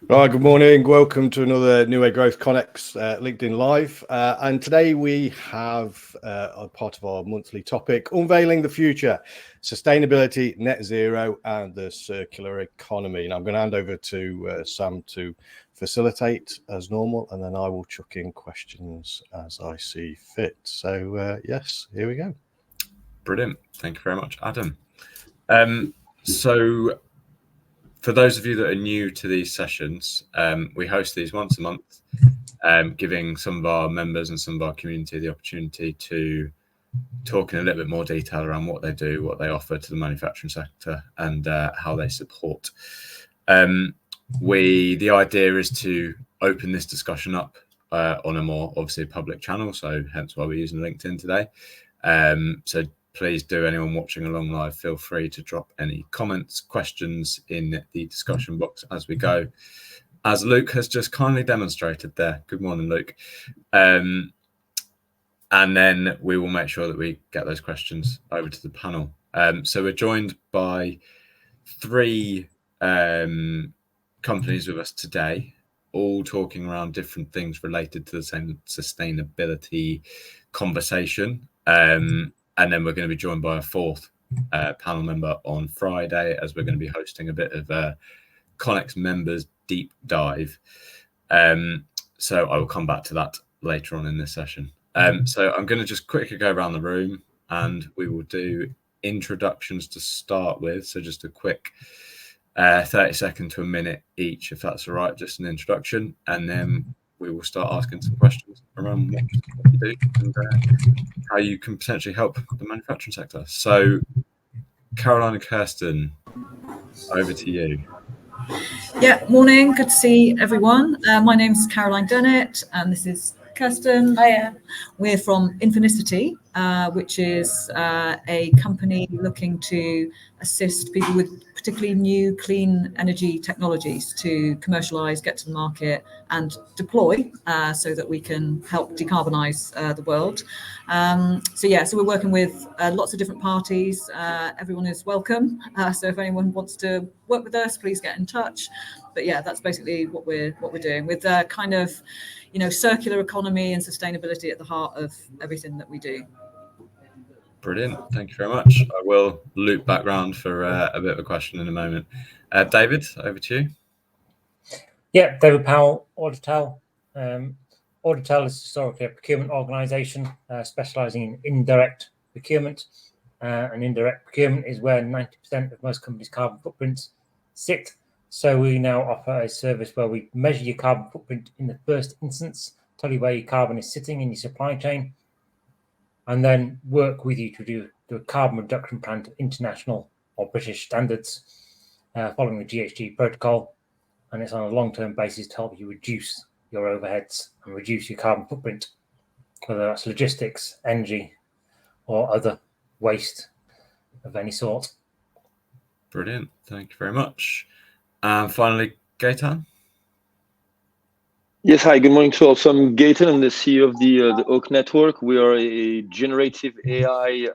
Right, good morning. Welcome to another New Way Growth ConeX LinkedIn Live. And today we have a part of our monthly topic, Unveiling the Future, Sustainability, Net Zero and the Circular Economy. And I'm going to hand over to Sam to facilitate as normal, and then I will chuck in questions as I see fit. So yes, here we go. Brilliant. Thank you very much, Adam. So for those of you that are new to these sessions, we host these once a month, giving some of our members and some of our community the opportunity to talk in a little bit more detail around what they do, what they offer to the manufacturing sector, and how they support. The idea is to open this discussion up on a more obviously public channel, so hence why we're using LinkedIn today. So please do, anyone watching along live, feel free to drop any comments, questions in the discussion box as we go, as Luke has just kindly demonstrated there. Good morning, Luke. And then we will make sure that we get those questions over to the panel. So we're joined by three companies with us today, all talking around different things related to the same sustainability conversation. And then we're going to be joined by a fourth panel member on Friday, as we're going to be hosting a bit of a ConeX members deep dive. So I will come back to that later on in this session. So I'm going to just quickly go around the room and we will do introductions to start with. So just a quick 30-second to a minute each, if that's all right, just an introduction. And then we will start asking some questions around what you do and how you can potentially help the manufacturing sector. So Caroline and Kirsten, over to you. Yeah, morning. Good to see everyone. My name's Caroline Dennett, and this is Kirsten. Hiya. We're from Infinicity, which is a company looking to assist people with particularly new clean energy technologies to commercialise, get to the market and deploy so that we can help decarbonise the world. So we're working with lots of different parties. Everyone is welcome. So if anyone wants to work with us, please get in touch. But yeah, that's basically what we're doing with kind of, circular economy and sustainability at the heart of everything that we do. Brilliant. Thank you very much. I will loop back round for a bit of a question in a moment. David, over to you. Yeah, David Powell, Auditel. Auditel is historically a procurement organisation specialising in indirect procurement. And indirect procurement is where 90% of most companies' carbon footprints sit. So we now offer a service where we measure your carbon footprint in the first instance, tell you where your carbon is sitting in your supply chain, and then work with you to do a carbon reduction plan to international or British standards, following the GHG protocol. And it's on a long-term basis to help you reduce your overheads and reduce your carbon footprint, whether that's logistics, energy, or other waste of any sort. Brilliant. Thank you very much. And finally, Gaetan. Yes, hi, good morning to all. So I'm Gaetan, I'm the CEO of the Oak Network. We are a generative AI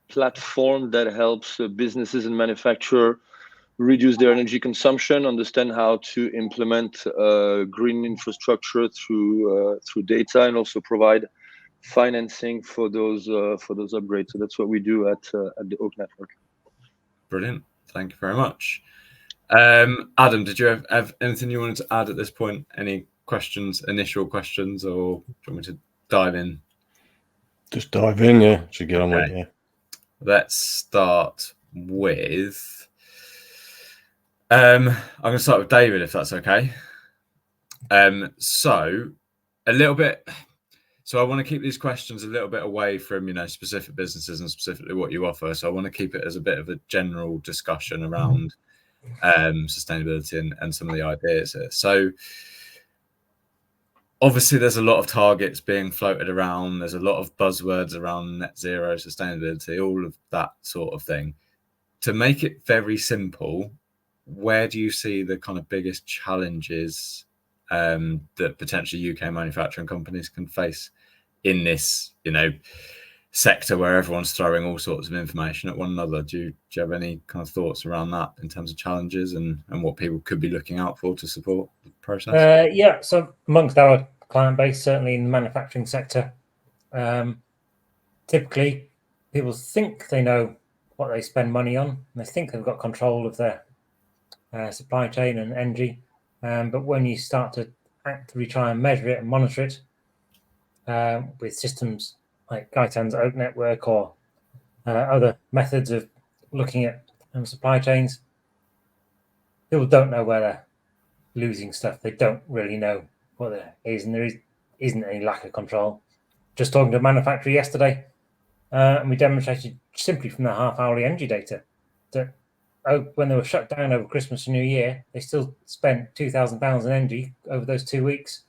platform that helps businesses and manufacturers reduce their energy consumption, understand how to implement green infrastructure through data, and also provide financing for those upgrades. So that's what we do at the Oak Network. Brilliant. Thank you very much. Adam, did you have anything you wanted to add at this point? Any questions, initial questions, or do you want me to dive in? Just dive in, yeah. Should get on with it, yeah. Let's start with... I'm going to start with David, if that's okay. So I want to keep these questions a little bit away from, specific businesses and specifically what you offer. So I want to keep it as a bit of a general discussion around sustainability and some of the ideas here. So obviously there's a lot of targets being floated around. There's a lot of buzzwords around net zero, sustainability, all of that sort of thing. To make it very simple, where do you see the kind of biggest challenges that potentially UK manufacturing companies can face in this, sector where everyone's throwing all sorts of information at one another. Do you have any kind of thoughts around that in terms of challenges and what people could be looking out for to support the process? Yeah, so amongst our client base, certainly in the manufacturing sector, typically people think they know what they spend money on, and they think they've got control of their supply chain and energy. But when you start to actively try and measure it and monitor it with systems like Gaitan's Oak Network or other methods of looking at supply chains, people don't know where they're losing stuff. They don't really know what there is, and there isn't any lack of control. Just talking to a manufacturer yesterday, and we demonstrated simply from the half-hourly energy data that when they were shut down over Christmas and New Year, they still spent £2,000 in energy over those 2 weeks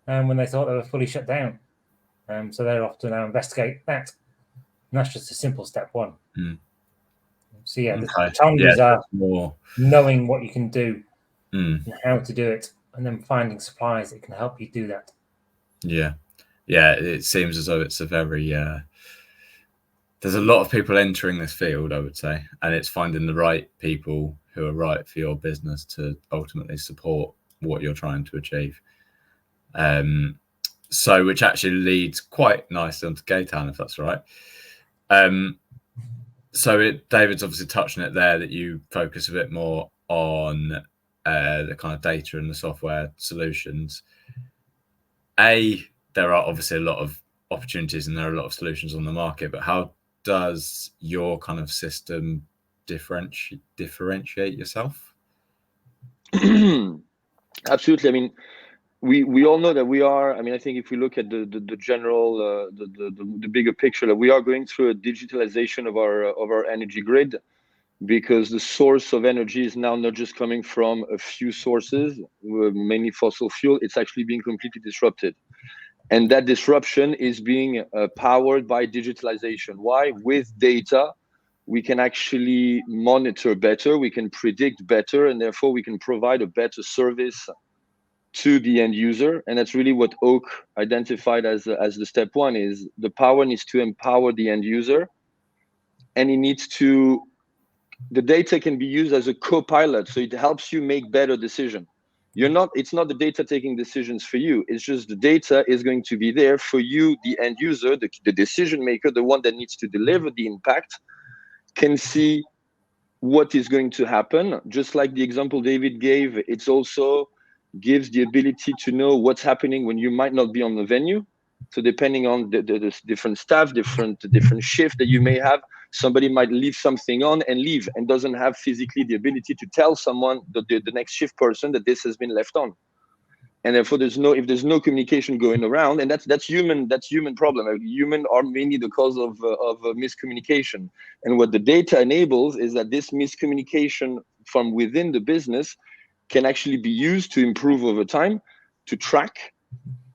when they thought they were fully shut down. So they're off to now investigate that. And that's just a simple step one. So yeah, the challenges are more knowing what you can do and how to do it, and then finding suppliers that can help you do that. Yeah, it seems as though it's a very there's a lot of people entering this field, I would say, and it's finding the right people who are right for your business to ultimately support what you're trying to achieve. So which actually leads quite nicely onto Gaitan, if that's right. So David's obviously touched on it there, that you focus a bit more on the kind of data and the software solutions. There are obviously a lot of opportunities and there are a lot of solutions on the market, but how does your kind of system differentiate yourself? Absolutely. I mean, we all know that we are. I mean, I think if we look at the general, the bigger picture, that we are going through a digitalization of our energy grid, because the source of energy is now not just coming from a few sources, mainly fossil fuel. It's actually being completely disrupted. And that disruption is being powered by digitalization. Why? With data, we can actually monitor better, we can predict better, and therefore we can provide a better service to the end user. And that's really what Oak identified as the step one, is the power needs to empower the end user, and the data can be used as a co-pilot, so it helps you make better decisions. It's not the data taking decisions for you. It's just the data is going to be there for you, the end user, the decision maker, the one that needs to deliver the impact, can see what is going to happen. Just like the example David gave, it's also gives the ability to know what's happening when you might not be on the venue. So depending on the different staff, different shift that you may have, somebody might leave something on and leave and doesn't have physically the ability to tell someone, the next shift person, that this has been left on. And therefore, if there's no communication going around, and that's human problem. Human are mainly the cause of miscommunication. And what the data enables is that this miscommunication from within the business can actually be used to improve over time, to track,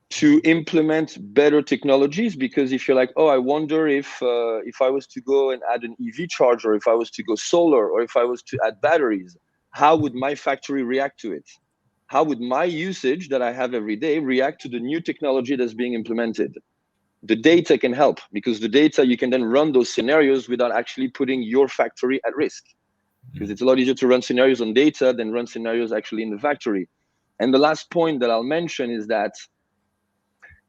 to implement better technologies. Because if you're like, oh, I wonder if I was to go and add an EV charger, if I was to go solar, or if I was to add batteries, how would my factory react to it? How would my usage that I have every day react to the new technology that's being implemented? The data can help, because the data, you can then run those scenarios without actually putting your factory at risk. Because it's a lot easier to run scenarios on data than run scenarios actually in the factory. And the last point that I'll mention is that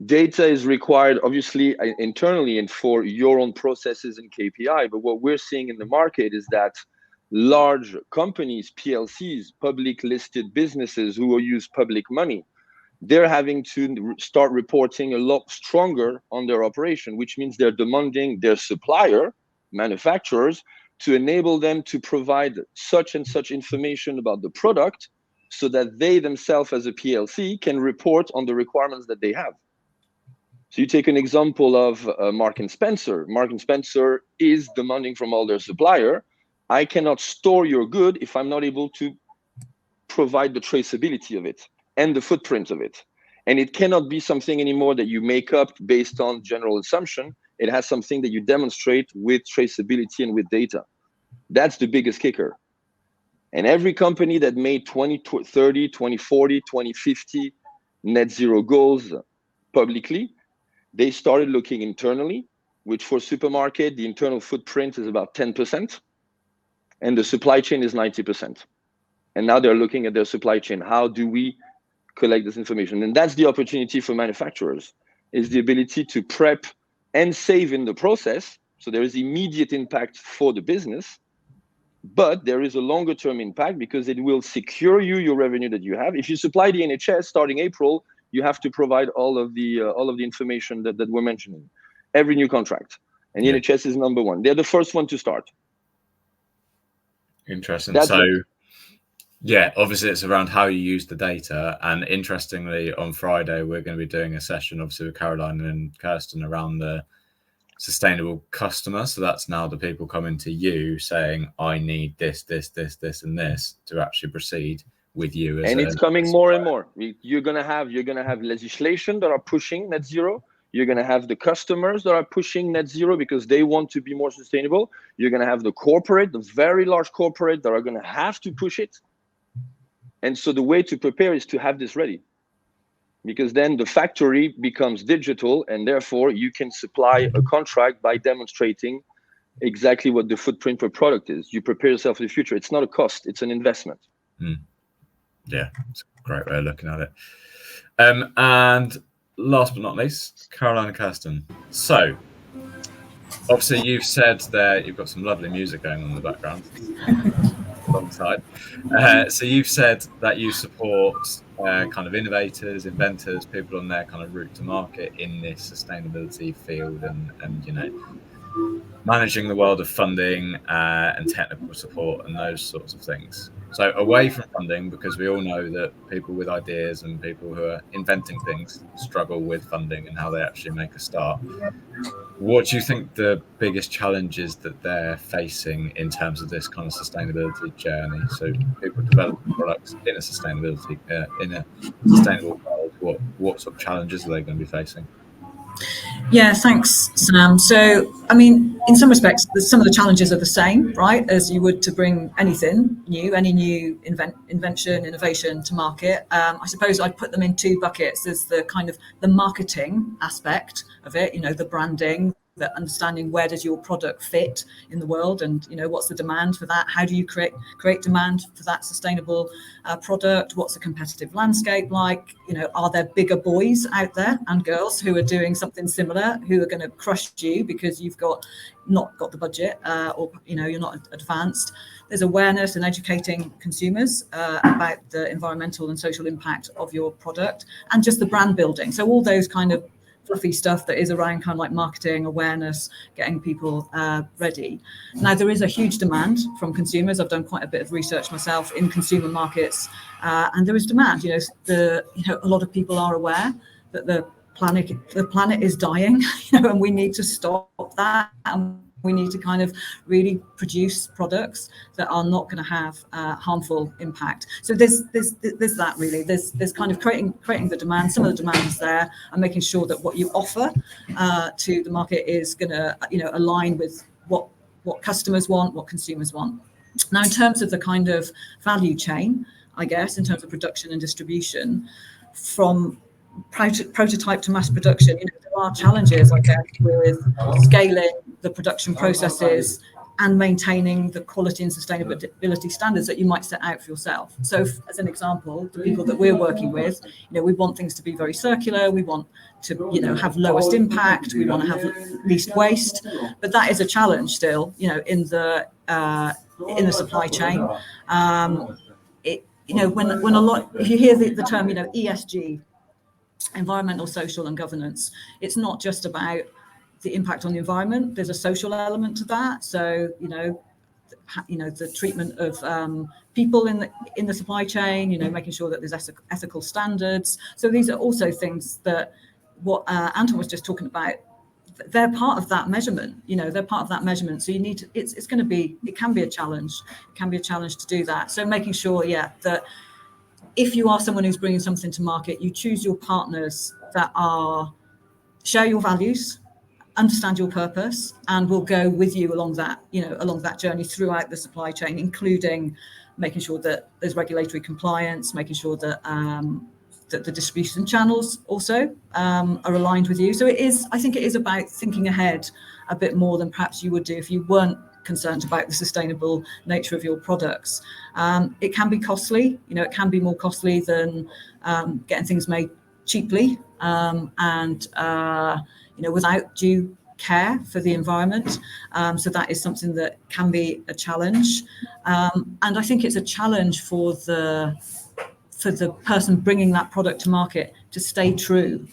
data is required, obviously, internally and for your own processes and KPI. But what we're seeing in the market is that large companies, PLCs, public listed businesses who will use public money, they're having to start reporting a lot stronger on their operation, which means they're demanding their supplier, manufacturers, to enable them to provide such and such information about the product, so that they themselves as a PLC can report on the requirements that they have. So you take an example of Mark & Spencer. Mark & Spencer is demanding from all their supplier, I cannot store your good if I'm not able to provide the traceability of it and the footprint of it. And it cannot be something anymore that you make up based on general assumption. It has something that you demonstrate with traceability and with data. That's the biggest kicker. And every company that made 2030, 2040, 2050 net zero goals publicly, they started looking internally. which for supermarket, the internal footprint is about 10%, and the supply chain is 90%. And now they're looking at their supply chain. How do we collect this information? And that's the opportunity for manufacturers, is the ability to prep and save in the process. So there is immediate impact for the business, but there is a longer term impact because it will secure your revenue that you have. If you supply the NHS starting April, you have to provide all of the information that we're mentioning, every new contract. And the NHS is number one. They're the first one to start. Interesting. Yeah, obviously it's around how you use the data. And interestingly, on Friday, we're going to be doing a session, obviously, with Caroline and Kirsten around the sustainable customer. So that's now the people coming to you saying, I need this, this, this, this, and this to actually proceed with you. And it's coming more and more. You're going to have legislation that are pushing net zero. You're going to have the customers that are pushing net zero because they want to be more sustainable. You're going to have the very large corporate that are going to have to push it. And so the way to prepare is to have this ready, because then the factory becomes digital, and therefore you can supply a contract by demonstrating exactly what the footprint per product is. You prepare yourself for the future. It's not a cost, it's an investment. Yeah, it's a great way of looking at it. And last but not least, Caroline and Kirsten. So obviously you've said there, you've got some lovely music going on in the background. Alongside. So you've said that you support kind of innovators, inventors, people on their kind of route to market in this sustainability field and you know, managing the world of funding and technical support and those sorts of things. So away from funding, because we all know that people with ideas and people who are inventing things struggle with funding and how they actually make a start. What do you think the biggest challenges that they're facing in terms of this kind of sustainability journey? So people developing products in a sustainable world, what sort of challenges are they going to be facing? Yeah, thanks, Sam. So, I mean, in some respects, some of the challenges are the same, right, as you would to bring anything new, any new invention, innovation to market. I suppose I'd put them in two buckets. There's the kind of the marketing aspect of it, you know, the branding, the understanding where does your product fit in the world, and you know, what's the demand for that? How do you create demand for that sustainable product? What's the competitive landscape like? You know, are there bigger boys out there and girls who are doing something similar, who are going to crush you because you've not got the budget, or you know, you're not advanced? There's awareness and educating consumers about the environmental and social impact of your product, and just the brand building. So all those kind of fluffy stuff that is around kind of like marketing, awareness, getting people ready. Now, there is a huge demand from consumers. I've done quite a bit of research myself in consumer markets, and there is demand. You know, a lot of people are aware that the planet is dying, you know, and we need to stop that. And we need to kind of really produce products that are not going to have harmful impact. So there's that really. There's kind of creating the demand. Some of the demand is there, and making sure that what you offer to the market is going to, you know, align with what customers want, what consumers want. Now, in terms of the kind of value chain, I guess, in terms of production and distribution, from prototype to mass production, you know, there are challenges, I guess, with scaling the production processes and maintaining the quality and sustainability standards that you might set out for yourself. So, as an example, the people that we're working with, you know, we want things to be very circular. We want to, you know, have lowest impact. We want to have least waste. But that is a challenge still, you know, in the supply chain. You know, when a lot, if you hear the term, you know, ESG, environmental, social, and governance, it's not just about the impact on the environment. There's a social element to that. So, you know, the treatment of people in the supply chain, you know, making sure that there's ethical standards. So these are also things that what Anton was just talking about. They're part of that measurement. You know, they're part of that measurement. So you need to, it can be a challenge. It can be a challenge to do that. So making sure, that if you are someone who's bringing something to market, you choose your partners that share your values, understand your purpose, and will go with you along that journey throughout the supply chain, including making sure that there's regulatory compliance, making sure that that the distribution channels also are aligned with you. So I think it is about thinking ahead a bit more than perhaps you would do if you weren't concerned about the sustainable nature of your products. It can be costly, it can be more costly than getting things made cheaply and without due care for the environment. So that is something that can be a challenge. And I think it's a challenge for the person bringing that product to market to stay true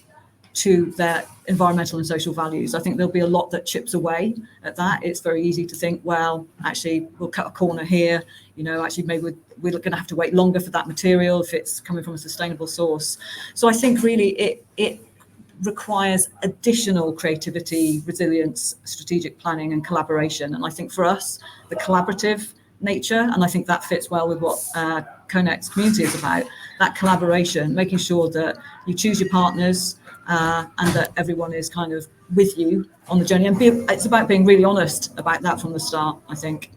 to their environmental and social values. I think there'll be a lot that chips away at that. It's very easy to think, well, actually, we'll cut a corner here. Actually, maybe we're going to have to wait longer for that material if it's coming from a sustainable source. So I think really it requires additional creativity, resilience, strategic planning, and collaboration. And I think for us, the collaborative nature, and I think that fits well with what ConeX community is about, that collaboration, making sure that you choose your partners and that everyone is kind of with you on the journey. And it's about being really honest about that from the start, I think.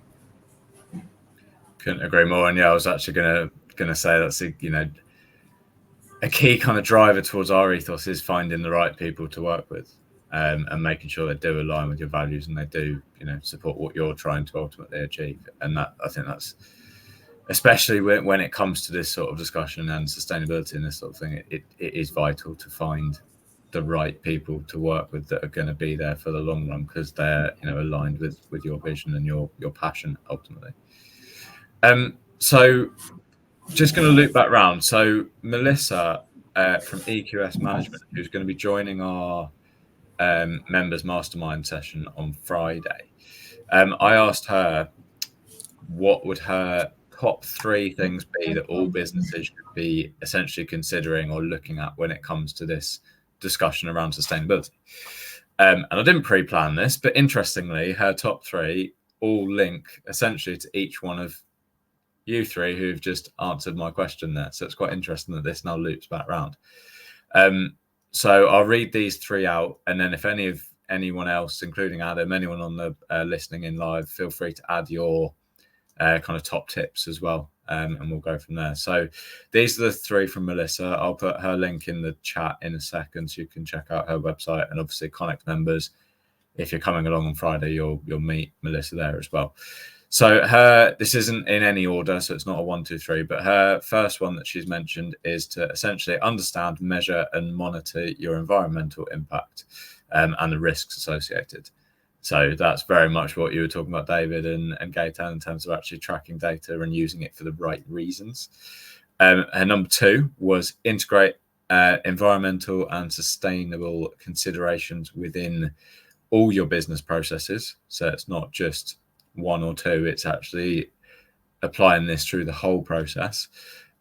Couldn't agree more. And yeah, I was actually gonna say that's a key kind of driver towards our ethos is finding the right people to work with, and making sure they do align with your values and they do support what you're trying to ultimately achieve. And that, I think that's, especially when it comes to this sort of discussion and sustainability and this sort of thing, it is vital to find the right people to work with that are going to be there for the long run, because they're aligned with your vision and your passion ultimately. So just going to loop back round. So Melissa from EQS Management, who's going to be joining our members mastermind session on Friday, I asked her what would her top 3 things be that all businesses should be essentially considering or looking at when it comes to this discussion around sustainability. And I didn't pre-plan this, but interestingly, her top 3 all link essentially to each one of you 3 who've just answered my question there. So it's quite interesting that this now loops back round. So I'll read these 3 out, and then if anyone else, including Adam, anyone on the listening in live, feel free to add your kind of top tips as well, and we'll go from there. So these are the 3 from Melissa. I'll put her link in the chat in a second so you can check out her website, and obviously ConeX members, if you're coming along on Friday, you'll meet Melissa there as well. So this isn't in any order, so it's not a 1, 2, 3, but her first one that she's mentioned is to essentially understand, measure and monitor your environmental impact and the risks associated. So that's very much what you were talking about, David and Gaetan, in terms of actually tracking data and using it for the right reasons. And number 2 was integrate environmental and sustainable considerations within all your business processes. So it's not just 1 or 2, it's actually applying this through the whole process.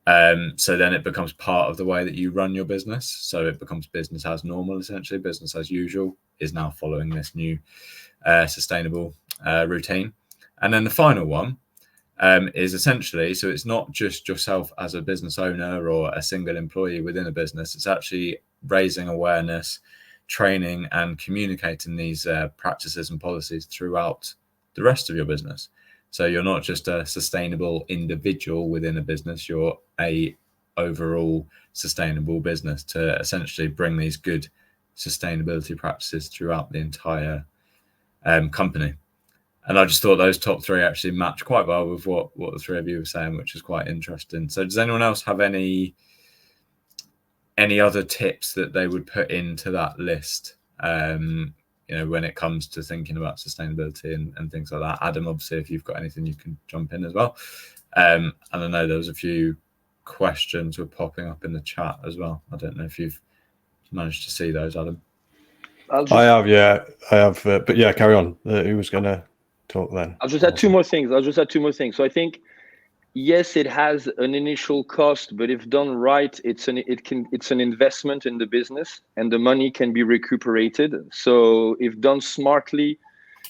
So then it becomes part of the way that you run your business. So it becomes business as normal, essentially. Business as usual is now following this new sustainable routine. And then the final one is essentially, so it's not just yourself as a business owner or a single employee within a business, it's actually raising awareness, training and communicating these practices and policies throughout the rest of your business. So you're not just a sustainable individual within a business, you're a overall sustainable business to essentially bring these good sustainability practices throughout the entire company. And I just thought those top 3 actually match quite well with what the 3 of you were saying, which is quite interesting. So does anyone else have any other tips that they would put into that list, when it comes to thinking about sustainability and things like that? Adam, obviously, if you've got anything, you can jump in as well. And I know there was a few questions were popping up in the chat as well. I don't know if you've managed to see those, Adam. I have. But yeah, carry on. Who was going to talk then? I'll just add 2 more things. So I think, yes, it has an initial cost, but if done right, it's an investment in the business, and the money can be recuperated. So if done smartly,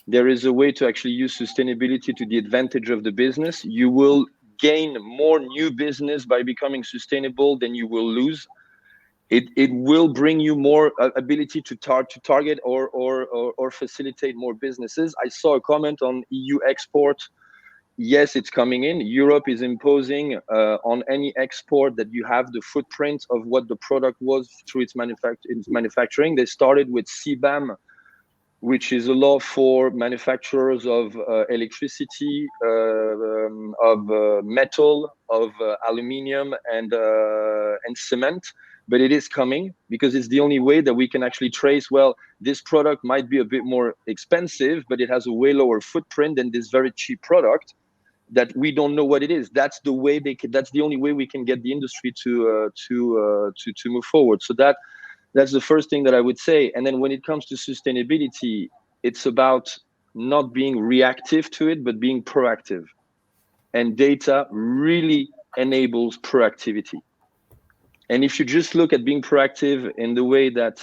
there is a way to actually use sustainability to the advantage of the business. You will gain more new business by becoming sustainable than you will lose. It will bring you more ability to target or facilitate more businesses. I saw a comment on EU export yes, it's coming in. Europe is imposing on any export that you have the footprint of what the product was through its manufacturing. They started with CBAM, which is a law for manufacturers of electricity, of metal, of aluminium, and cement. But it is coming because it's the only way that we can actually trace, well, this product might be a bit more expensive, but it has a way lower footprint than this very cheap product that we don't know what it is. That's the way that's the only way we can get the industry to move forward. So that's the first thing that I would say. And then when it comes to sustainability, it's about not being reactive to it, but being proactive. And data really enables proactivity. And if you just look at being proactive in the way that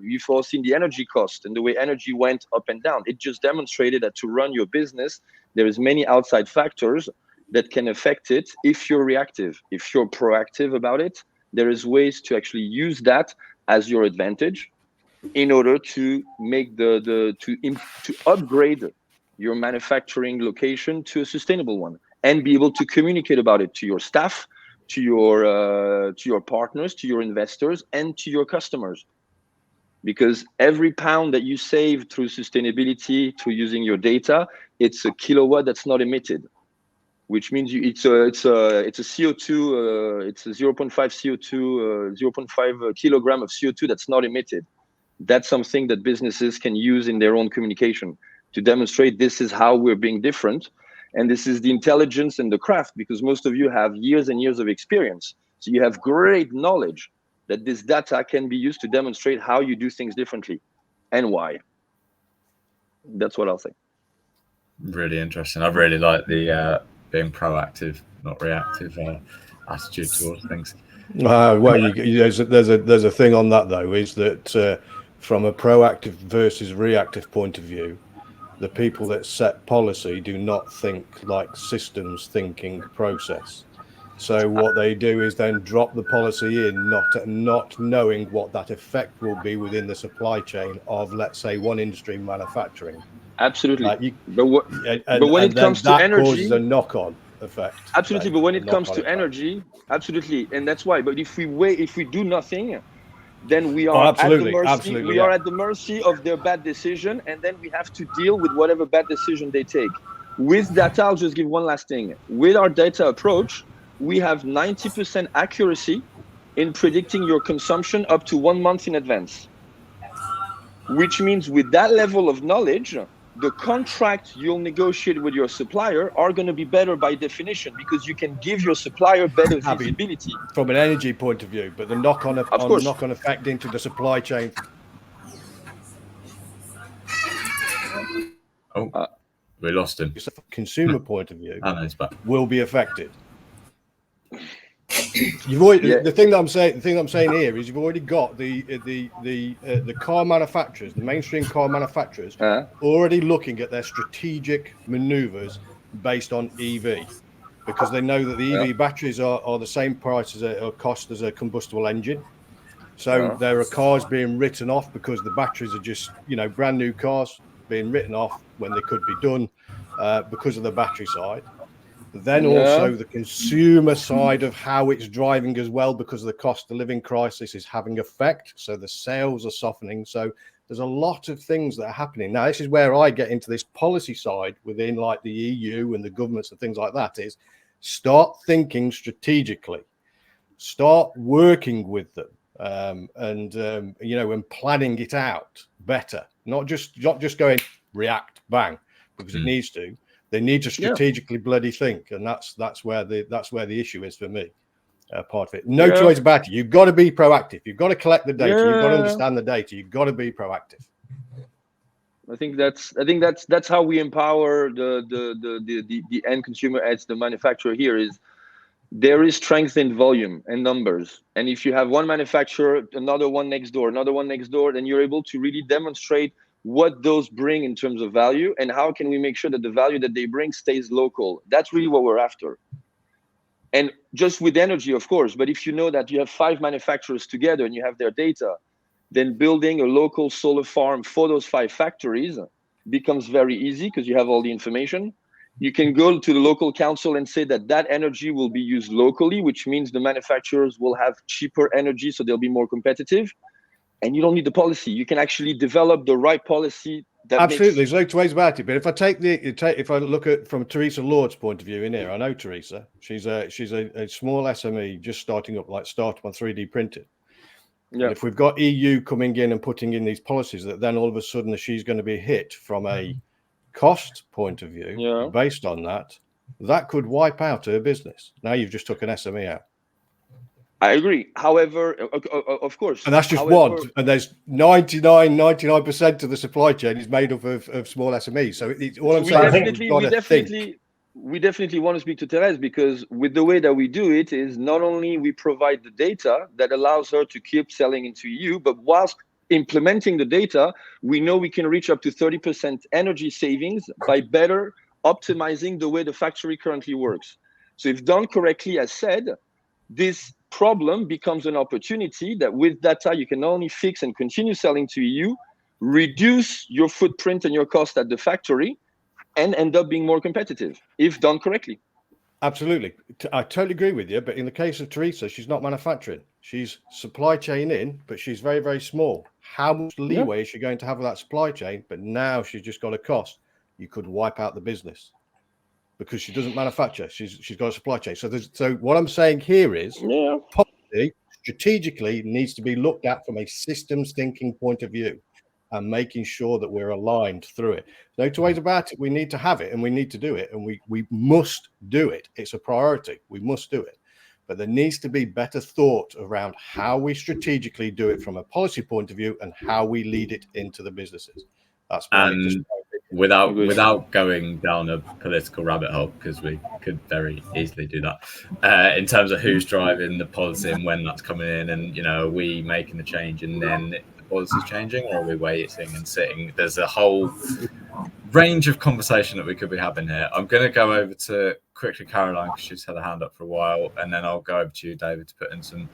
you've all seen the energy cost and the way energy went up and down, it just demonstrated that to run your business, there is many outside factors that can affect it if you're reactive. If you're proactive about it, there is ways to actually use that as your advantage in order to make to upgrade your manufacturing location to a sustainable one and be able to communicate about it to your staff, to your partners, to your investors, and to your customers. Because every pound that you save through sustainability, through using your data, it's a kilowatt that's not emitted, which means it's a CO2, it's a 0.5 CO2, 0.5 kilogram of CO2 that's not emitted. That's something that businesses can use in their own communication to demonstrate this is how we're being different. And this is the intelligence and the craft, because most of you have years and years of experience. So you have great knowledge that this data can be used to demonstrate how you do things differently and why. That's what I'll say. Really interesting. I really like the being proactive, not reactive attitude towards things. Well, there's a thing on that though, is that from a proactive versus reactive point of view, the people that set policy do not think like systems thinking process. So what they do is then drop the policy in, not knowing what that effect will be within the supply chain of, let's say, one industry manufacturing. Absolutely. But when it comes to energy, causes a knock-on effect. Absolutely. But when it comes to energy, absolutely, and that's why. But if we do nothing, then we are at the mercy of their bad decision, and then we have to deal with whatever bad decision they take. With data, I'll just give one last thing. With our data approach, we have 90% accuracy in predicting your consumption up to 1 month in advance. Which means with that level of knowledge, the contract you'll negotiate with your supplier are going to be better by definition, because you can give your supplier better visibility from an energy point of view. But the knock-on effect into the supply chain. We lost him. Consumer point of view will be affected. The thing that I'm saying here is you've already got the car manufacturers, the mainstream car manufacturers, already looking at their strategic maneuvers based on EV, because they know that the EV batteries are the same price or cost as a combustible engine. So there are cars being written off because the batteries are just, brand new cars being written off when they could be done because of the battery side. Then also the consumer side of how it's driving as well, because of the cost of living crisis is having effect. So the sales are softening. So there's a lot of things that are happening. Now, this is where I get into this policy side within like the EU and the governments and things like that, is start thinking strategically, start working with them and planning it out better, not just going react, bang, because it needs to. They need to strategically bloody think, and that's where the issue is for me. Part of it, no choice about it. You've got to be proactive. You've got to collect the data. You've got to understand the data. You've got to be proactive. I think that's how we empower the end consumer as the manufacturer here. Is there is strength in volume and numbers, and if you have one manufacturer, another one next door, then you're able to really demonstrate what those bring in terms of value, and how can we make sure that the value that they bring stays local. That's really what we're after. And just with energy, of course, but if you know that you have 5 manufacturers together and you have their data, then building a local solar farm for those 5 factories becomes very easy because you have all the information. You can go to the local council and say that that energy will be used locally, which means the manufacturers will have cheaper energy, so they'll be more competitive. And you don't need the policy. You can actually develop the right policy. That Absolutely, there's no two ways about it. But if I if I look at from Teresa Lord's point of view in here, I know Teresa. She's a small SME just starting up, like starting on 3D printing. Yeah. And if we've got EU coming in and putting in these policies, that then all of a sudden she's going to be hit from a cost point of view based on that could wipe out her business. Now you've just took an SME out. I agree. However, of course. And that's just one. And there's 99% of the supply chain is made up of small SMEs. So it's all I'm saying. We definitely want to speak to Therese, because with the way that we do it is not only we provide the data that allows her to keep selling into EU, but whilst implementing the data, we know we can reach up to 30% energy savings by better optimizing the way the factory currently works. So if done correctly, as said, this problem becomes an opportunity that with data you can not only fix and continue selling to EU, reduce your footprint and your cost at the factory, and end up being more competitive if done correctly. Absolutely. I totally agree with you. But in the case of Teresa, she's not manufacturing. She's supply chain in, but she's very, very small. How much leeway is she going to have with that supply chain? But now she's just got a cost. You could wipe out the business because she doesn't manufacture. She's got a supply chain. So what I'm saying here is policy strategically needs to be looked at from a systems thinking point of view, and making sure that we're aligned through it. No two ways about it. We need to have it, and we need to do it, and we must do it. It's a priority. We must do it. But there needs to be better thought around how we strategically do it from a policy point of view and how we lead it into the businesses. That's without going down a political rabbit hole, because we could very easily do that, in terms of who's driving the policy and when that's coming in, and are we making the change and then policy's changing, or are we waiting and sitting? There's a whole range of conversation that we could be having here. I'm going to go over to quickly Caroline, because she's had a hand up for a while, and then I'll go over to you, David, to put in some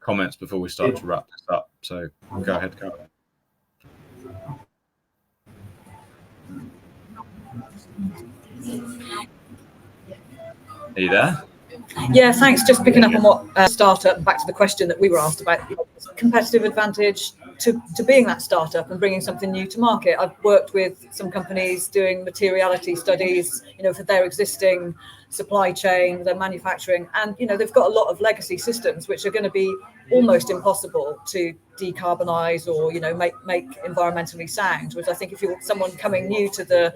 comments before we start to wrap this up. So go ahead, Caroline. Are you there? Yeah, thanks. Just picking up on what startup, back to the question that we were asked about, competitive advantage to being that startup and bringing something new to market. I've worked with some companies doing materiality studies, for their existing supply chain, their manufacturing, and they've got a lot of legacy systems which are going to be almost impossible to decarbonize or make environmentally sound. Whereas I think if you're someone coming new to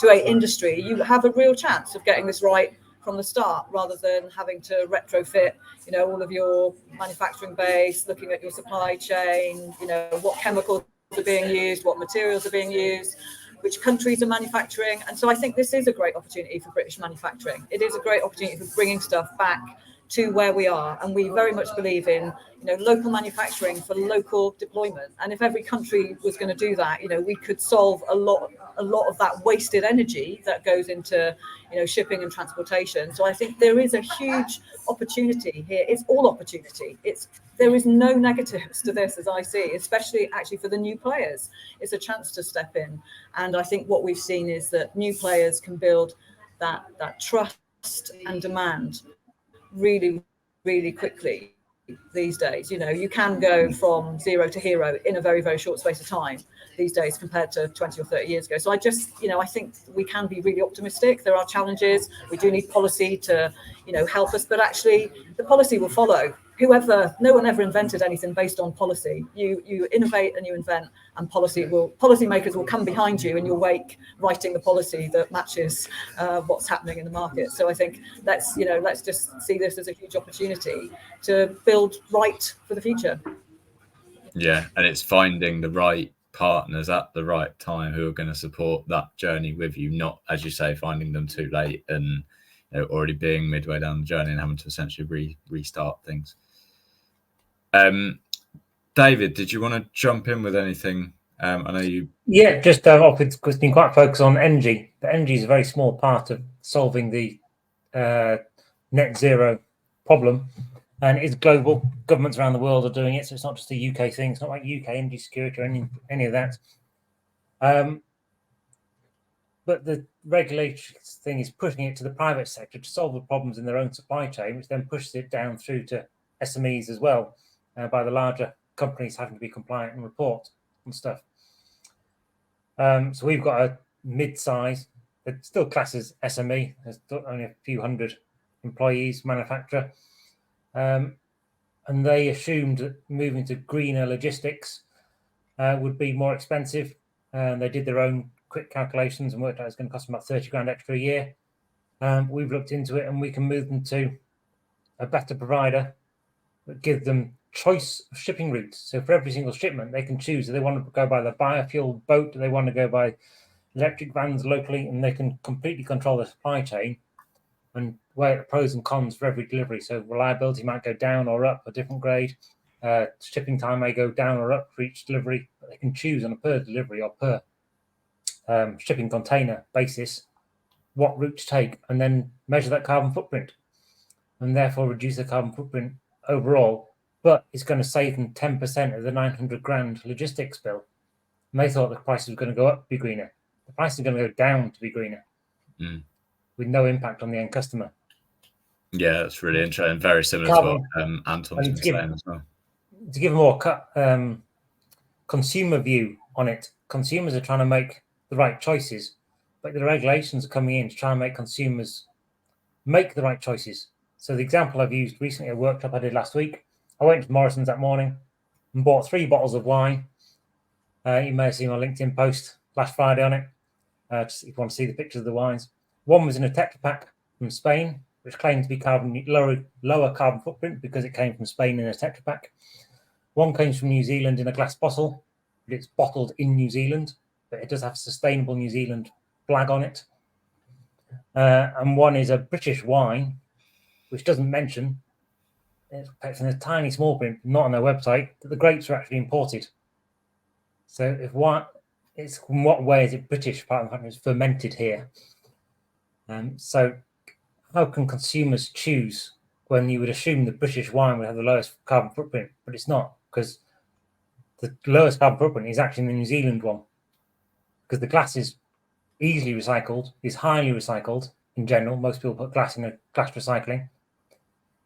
a industry, you have a real chance of getting this right from the start, rather than having to retrofit, all of your manufacturing base, looking at your supply chain, what chemicals are being used, what materials are being used, which countries are manufacturing. And so I think this is a great opportunity for British manufacturing. It is a great opportunity for bringing stuff back to where we are. And we very much believe in, local manufacturing for local deployment. And if every country was going to do that, we could solve a lot of that wasted energy that goes into, shipping and transportation. So I think there is a huge opportunity here. It's all opportunity. There is no negatives to this, as I see, especially actually for the new players. It's a chance to step in. And I think what we've seen is that new players can build that trust and demand really, really quickly these days. You can go from zero to hero in a very, very short space of time these days compared to 20 or 30 years ago. So I just, I think we can be really optimistic. There are challenges. We do need policy to, help us, but actually the policy will follow. No one ever invented anything based on policy. You innovate and you invent, and policymakers will come behind you in your wake, writing the policy that matches what's happening in the market. So I think let's just see this as a huge opportunity to build right for the future. Yeah, and it's finding the right partners at the right time who are going to support that journey with you, not, as you say, finding them too late and already being midway down the journey and having to essentially restart things. David, did you want to jump in with anything? I know you. Yeah, just because been quite focused on energy. But energy is a very small part of solving the net zero problem, and it's global. Governments around the world are doing it, so it's not just a UK thing. It's not like UK energy security or any of that. But the regulatory thing is pushing it to the private sector to solve the problems in their own supply chain, which then pushes it down through to SMEs as well, by the larger companies having to be compliant and report and stuff. So we've got a mid-size, it still classes SME, there's only a few hundred employees, manufacturer. And they assumed that moving to greener logistics would be more expensive. And they did their own quick calculations and worked out it's going to cost them about 30 grand extra a year. We've looked into it and we can move them to a better provider that give them choice of shipping routes. So for every single shipment, they can choose. Do they want to go by the biofuel boat? Do they want to go by electric vans locally? And they can completely control the supply chain and weigh the pros and cons for every delivery. So reliability might go down or up, a different grade. Shipping time may go down or up for each delivery, but they can choose on a per delivery or per shipping container basis what route to take, and then measure that carbon footprint, and therefore reduce the carbon footprint overall. But it's going to save them 10% of the 900 grand logistics bill. And they thought the price was going to go up to be greener. The price is going to go down to be greener, with no impact on the end customer. Yeah, that's really interesting. Very similar to what Anton's been saying as well. To give a more consumer view on it, consumers are trying to make the right choices, but the regulations are coming in to try and make consumers make the right choices. So the example I've used recently, a workshop I did last week, I went to Morrison's that morning and bought 3 bottles of wine. You may have seen my LinkedIn post last Friday on it, if you want to see the pictures of the wines. One was in a Tetra Pak from Spain, which claimed to be lower carbon footprint because it came from Spain in a Tetra Pak. One comes from New Zealand in a glass bottle, but it's bottled in New Zealand, but it does have sustainable New Zealand flag on it. And one is a British wine, which doesn't mention, it's in a tiny small print, not on their website, that the grapes are actually imported. So in what way is it British, apart from the fact that it's fermented here? So how can consumers choose when you would assume the British wine would have the lowest carbon footprint, but it's not, because the lowest carbon footprint is actually in the New Zealand one, because the glass is easily recycled, is highly recycled in general. Most people put glass in a glass recycling,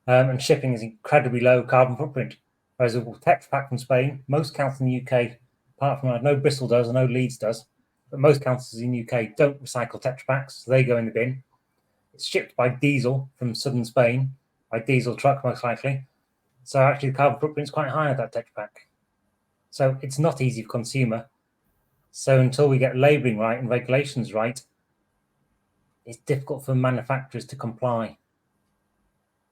and shipping is incredibly low carbon footprint. Whereas a Tetra Pak from Spain, most councils in the UK, apart from I know Bristol does, I know Leeds does, but most councils in the UK don't recycle Tetra Paks, so they go in the bin. It's shipped by diesel from southern Spain, by diesel truck most likely. So actually the carbon footprint is quite high at that Tetra Pak. So it's not easy for consumer. So until we get labelling right and regulations right, it's difficult for manufacturers to comply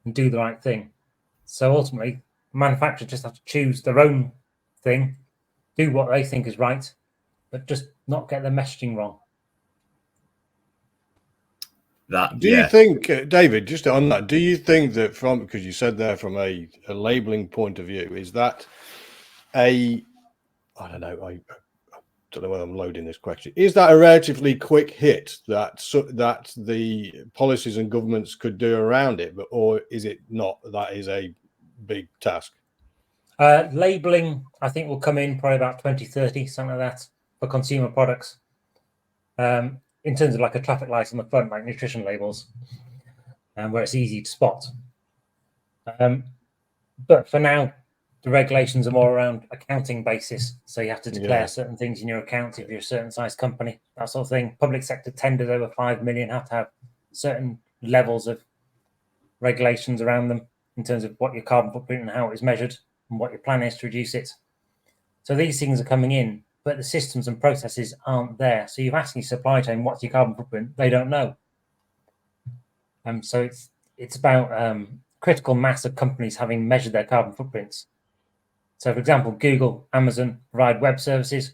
and do the right thing. So ultimately, manufacturers just have to choose their own thing, do what they think is right, but just not get the messaging wrong. Do you think, David, just on that, do you think that because you said there from a labelling point of view, is that I don't know whether I'm loading this question. Is that a relatively quick hit that the policies and governments could do around it, or is it not? That is a big task. Labelling, I think, will come in probably about 2030, something like that, for consumer products. In terms of like a traffic light on the front, like nutrition labels, where it's easy to spot. But for now, the regulations are more around accounting basis. So you have to declare certain things in your account if you're a certain size company, that sort of thing. Public sector tenders over 5 million have to have certain levels of regulations around them in terms of what your carbon footprint and how it is measured and what your plan is to reduce it. So these things are coming in, but the systems and processes aren't there. So you've asked your supply chain, what's your carbon footprint? They don't know. So it's about critical mass of companies having measured their carbon footprints. So, for example, Google, Amazon provide web services.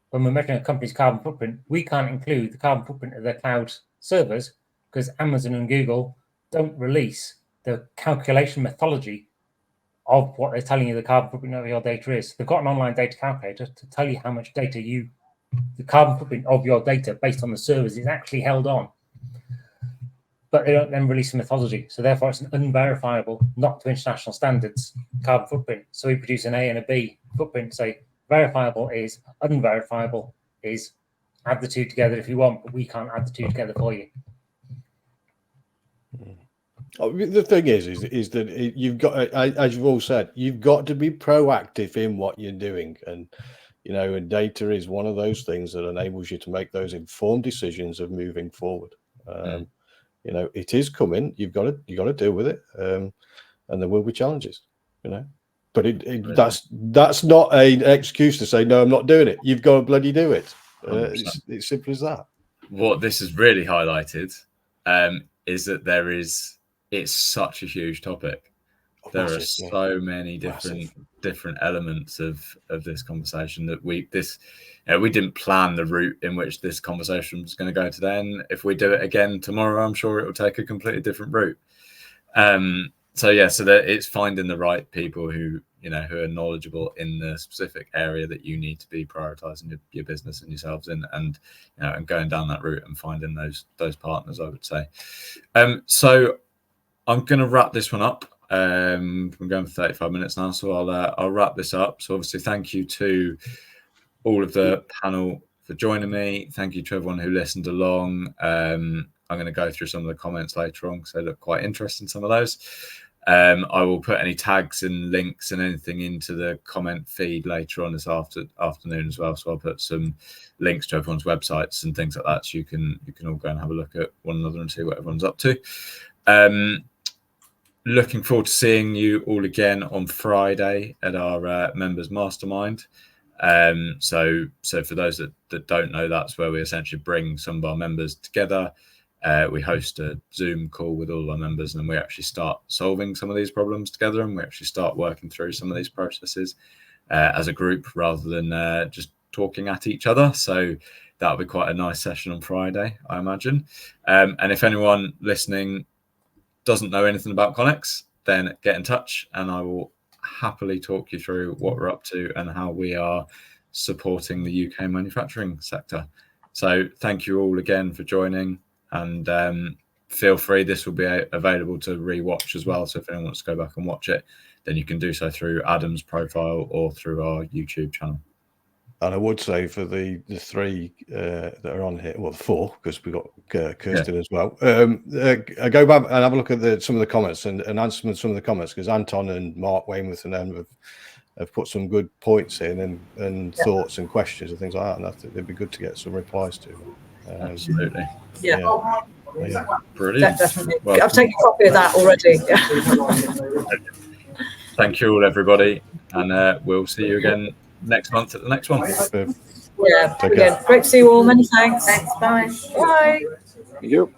When we're measuring a company's carbon footprint, we can't include the carbon footprint of their cloud servers because Amazon and Google don't release the calculation methodology of what they're telling you the carbon footprint of your data is. They've got an online data calculator to tell you how much data the carbon footprint of your data based on the servers is actually held on. But they don't then release a methodology. So therefore, it's an unverifiable, not to international standards, carbon footprint. So we produce an A and a B footprint, say verifiable is, unverifiable is, add the two together if you want, but we can't add the two together for you. The thing is that you've got, as you've all said, you've got to be proactive in what you're doing, and and data is one of those things that enables you to make those informed decisions of moving forward. It is coming. You've got to deal with it, and there will be challenges. But that's not an excuse to say no, I'm not doing it. You've got to bloody do it. It's simple as that. What this has really highlighted is that it's such a huge topic. There are so many different elements of this conversation that we didn't plan the route in which this conversation was going to go today. And if we do it again tomorrow, I'm sure it will take a completely different route. So that it's finding the right people who are knowledgeable in the specific area that you need to be prioritizing your business and yourselves in, and and going down that route and finding those partners, I would say. So I'm going to wrap this one up. I'm going for 35 minutes now, so I'll wrap this up. So obviously, thank you to all of the panel for joining me. Thank you to everyone who listened along. I'm going to go through some of the comments later on because they look quite interesting, some of those. I will put any tags and links and anything into the comment feed later on this afternoon as well. So I'll put some links to everyone's websites and things like that, so you can all go and have a look at one another and see what everyone's up to. Looking forward to seeing you all again on Friday at our members mastermind. So for those that don't know, that's where we essentially bring some of our members together. We host a Zoom call with all of our members, and then we actually start solving some of these problems together, and we actually start working through some of these processes as a group rather than just talking at each other. So that'll be quite a nice session on Friday, I imagine. And if anyone listening doesn't know anything about ConeX, then get in touch and I will happily talk you through what we're up to and how we are supporting the UK manufacturing sector. So thank you all again for joining, and feel free, this will be available to rewatch as well. So if anyone wants to go back and watch it, then you can do so through Adam's profile or through our YouTube channel. And I would say for the three that are on here, well, the four, because we've got Kirsten as well. I go back and have a look at some of the comments and answer some of the comments, because Anton and Mark Weymouth and them have put some good points in and thoughts and questions and things like that. And I think it'd be good to get some replies to. Absolutely. Yeah. Brilliant. Definitely. Well, I've taken a copy of that already. Thank you all, everybody. And we'll see you again next month at the next one. Yeah, again, great to see you all. Many thanks. Thanks. Bye. Bye. Thank you.